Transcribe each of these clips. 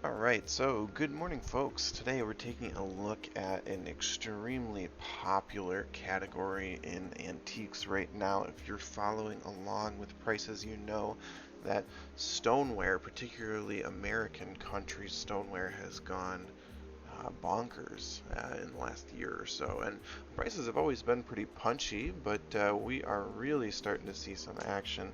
Alright, so good morning folks. Today we're taking a look at an extremely popular category in antiques right now. If you're following along with prices, you know that stoneware, particularly American country stoneware, has gone bonkers in the last year or so. And prices have always been pretty punchy, but we are really starting to see some action.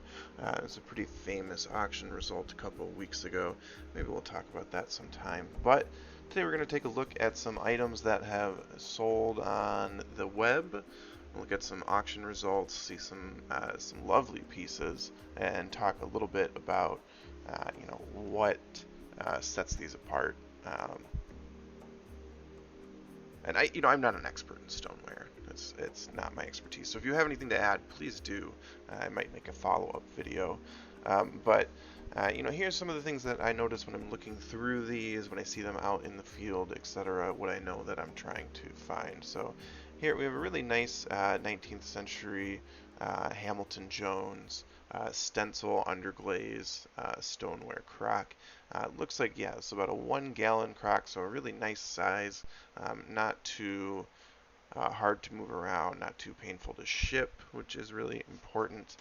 It's a pretty famous auction result a couple of weeks ago. Maybe we'll talk about that sometime. But today we're going to take a look at some items that have sold on the web. We'll get some auction results, see some lovely pieces, and talk a little bit about what sets these apart. And I'm not an expert in stoneware. It's not my expertise. So if you have anything to add, please do. I might make a follow-up video. But here's some of the things that I notice when I'm looking through these, when I see them out in the field, etc. What I know that I'm trying to find. So here we have a really nice 19th century Hamilton Jones stencil underglaze stoneware crock. Looks like, yeah, it's about a 1 gallon crock, so a really nice size, not too hard to move around, not too painful to ship, which is really important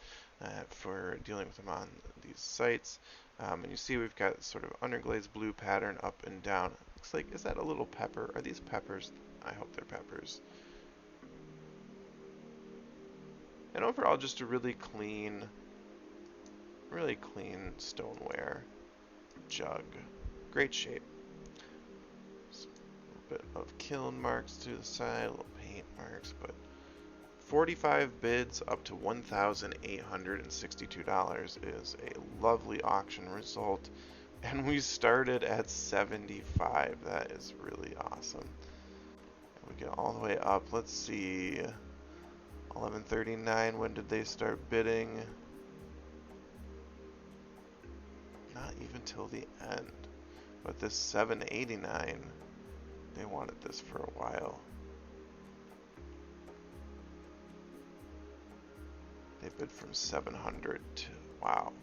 for dealing with them on these sites. And you see we've got sort of underglaze blue pattern up and down. Looks like, is that a little pepper? Are these peppers? I hope they're peppers. And overall, just a really clean stoneware jug. Great shape. Just a little bit of kiln marks to the side, little paint marks, but 45 bids up to $1,862 is a lovely auction result, and we started at 75. That is really awesome. And we get all the way up. Let's see. 1139. When did they start bidding? Not even till the end. But this 789, they wanted this for a while. They bid from 700 to, wow.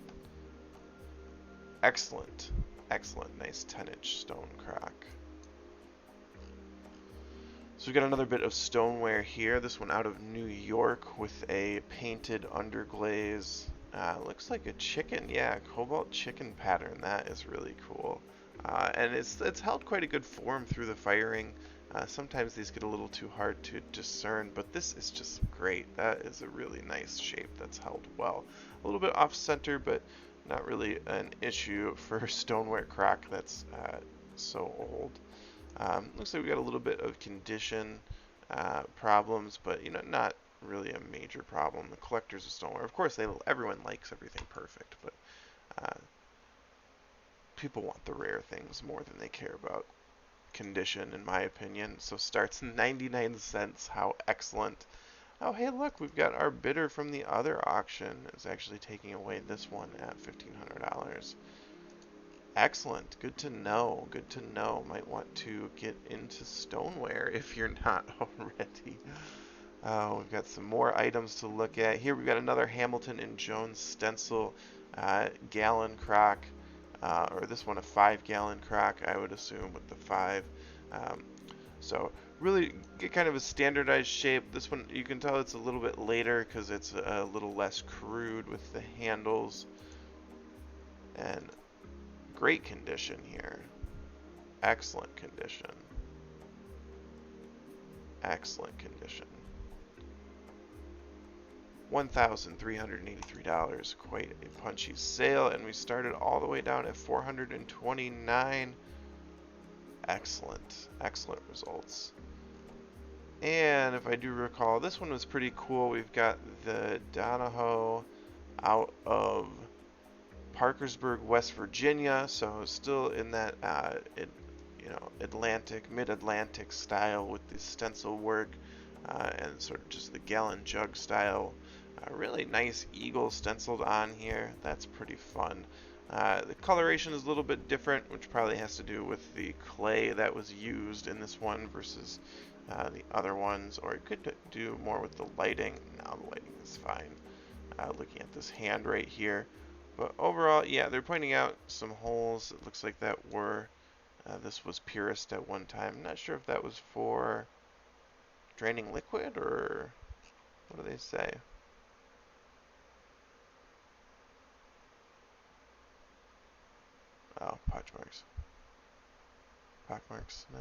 Excellent, nice 10-inch stone crock. So we got another bit of stoneware here. This one out of New York with a painted underglaze. Looks like a chicken, yeah, cobalt chicken pattern. That is really cool. And it's held quite a good form through the firing. Sometimes these get a little too hard to discern, but this is just great. That is a really nice shape that's held well. A little bit off center, but not really an issue for stoneware crock that's so old. Looks like we got a little bit of condition problems, but not really a major problem. The collectors of stoneware, of course, everyone likes everything perfect, but people want the rare things more than they care about condition, in my opinion. So starts 99 cents. How excellent. Oh, hey, look, we've got our bidder from the other auction is actually taking away this one at $1,500. Excellent. Good to know. Good to know. Might want to get into stoneware if you're not already. We've got some more items to look at. Here we've got another Hamilton and Jones stencil gallon crock. Or this one a 5-gallon crock, I would assume, with the 5. So really get kind of a standardized shape. This one, you can tell it's a little bit later because it's a little less crude with the handles. And great condition here. Excellent condition. Excellent condition. $1,383, quite a punchy sale, and we started all the way down at $429. Excellent results. And if I do recall, this one was pretty cool. We've got the Donahoe out of Parkersburg, West Virginia, so still in that mid-Atlantic style with the stencil work and sort of just the gallon jug style. Really nice eagle stenciled on here. That's pretty fun. The coloration is a little bit different, which probably has to do with the clay that was used in this one versus the other ones, or it could do more with the lighting. Now the lighting is fine. Looking at this hand right here. But overall, yeah, they're pointing out some holes. It looks like that were This was Purist at one time. I'm not sure if that was for draining liquid or what do they say? Oh, pockmarks. Pockmarks, no.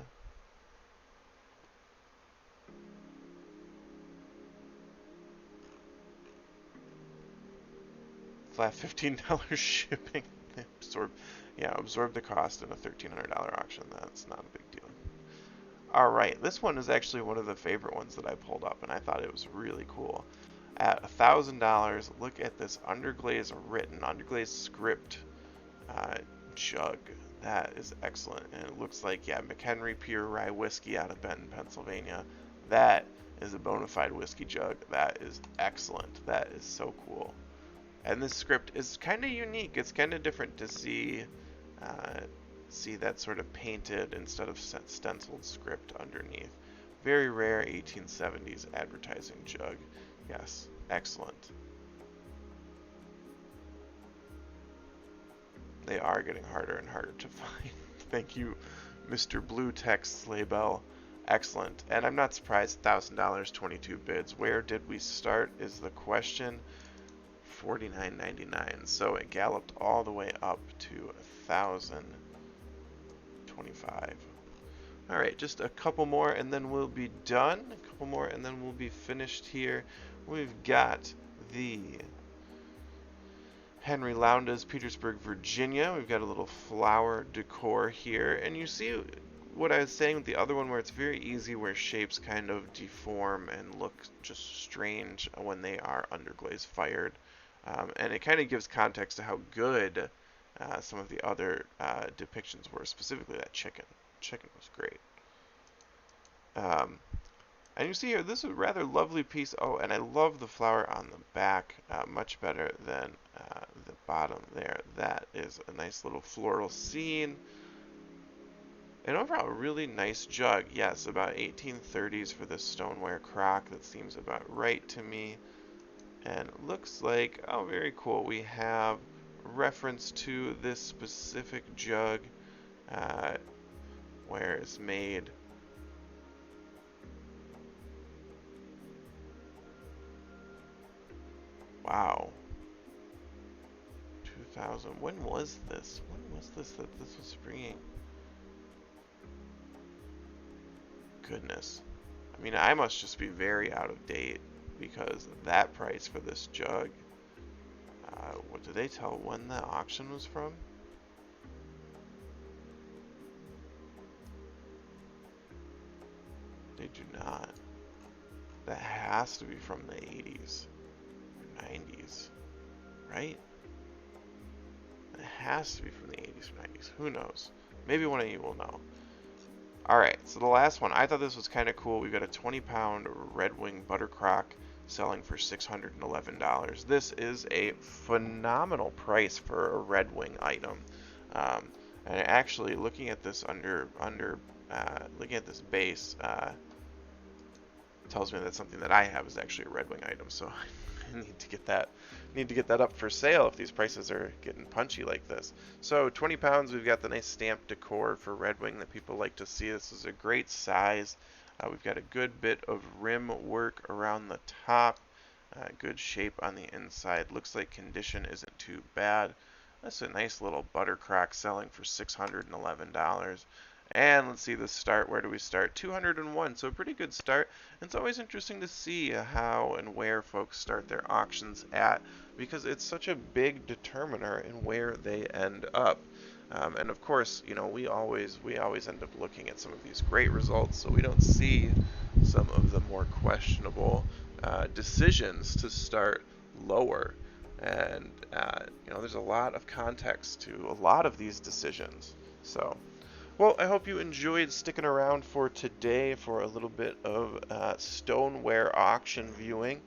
Flat $15 shipping. Absorb the cost in a $1,300 auction. That's not a big deal. All right, this one is actually one of the favorite ones that I pulled up, and I thought it was really cool. At $1,000, look at this underglaze script uh, jug. That is excellent, and it looks like, yeah, McHenry Pure Rye Whiskey out of Benton, Pennsylvania. That is a bona fide whiskey jug. That is excellent. That is so cool. And this script is kind of unique. It's kind of different to see that sort of painted instead of stenciled script underneath. Very rare 1870s advertising jug. Yes, excellent. They are getting harder and harder to find. Thank you, Mr. Blue Text Sleigh Bell. Excellent. And I'm not surprised, $1,000, 22 bids. Where did we start is the question. $49.99. So it galloped all the way up to $1,025. All right, just a couple more and then we'll be done. A couple more and then we'll be finished here. We've got the Henry Lowndes, Petersburg, Virginia. We've got a little flower decor here. And you see what I was saying with the other one where it's very easy where shapes kind of deform and look just strange when they are underglaze fired. And it kind of gives context to how good some of the other depictions were, specifically that chicken. Chicken was great. And you see here, this is a rather lovely piece. Oh, and I love the flower on the back, much better than the bottom there. That is a nice little floral scene. And overall, a really nice jug. Yes, about 1830s for this stoneware crock. That seems about right to me. And it looks like, oh, very cool. We have reference to this specific jug where it's made. Wow. 2000. When was this? When was this that this was springing? Goodness. I mean, I must just be very out of date because that price for this jug. What did they tell when the auction was from? They do not. That has to be from the 80s or 90s, right? It has to be from the 80s or 90s. Who knows? Maybe one of you will know. Alright, so the last one. I thought this was kind of cool. We've got a 20-pound Red Wing butter crock selling for $611. This is a phenomenal price for a Red Wing item. And actually, looking at this looking at this base, tells me that something that I have is actually a Red Wing item. So I need to get that up for sale if these prices are getting punchy like this. So 20 pounds, we've got the nice stamp decor for Red Wing that people like to see. This is a great size. We've got a good bit of rim work around the top. Good shape on the inside. Looks like condition isn't too bad. That's a nice little butter crock selling for $611. And let's see the start. Where do we start? 201. So a pretty good start. It's always interesting to see how and where folks start their auctions at because it's such a big determiner in where they end up. And of course, you know, we always end up looking at some of these great results, so we don't see some of the more questionable decisions to start lower. And you know, there's a lot of context to a lot of these decisions. So, well, I hope you enjoyed sticking around for today for a little bit of stoneware auction viewing.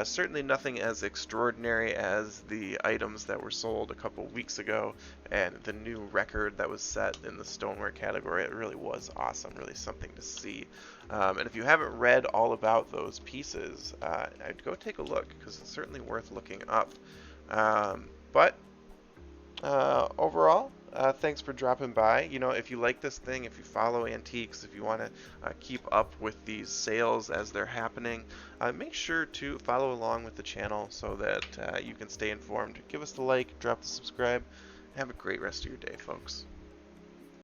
Certainly nothing as extraordinary as the items that were sold a couple weeks ago and the new record that was set in the stoneware category. It really was awesome, really something to see. And if you haven't read all about those pieces, I'd go take a look because it's certainly worth looking up. But overall, Thanks for dropping by. You know, if you like this thing, if you follow antiques, if you want to keep up with these sales as they're happening, make sure to follow along with the channel so that you can stay informed. Give us the like, drop the subscribe. Have a great rest of your day, folks.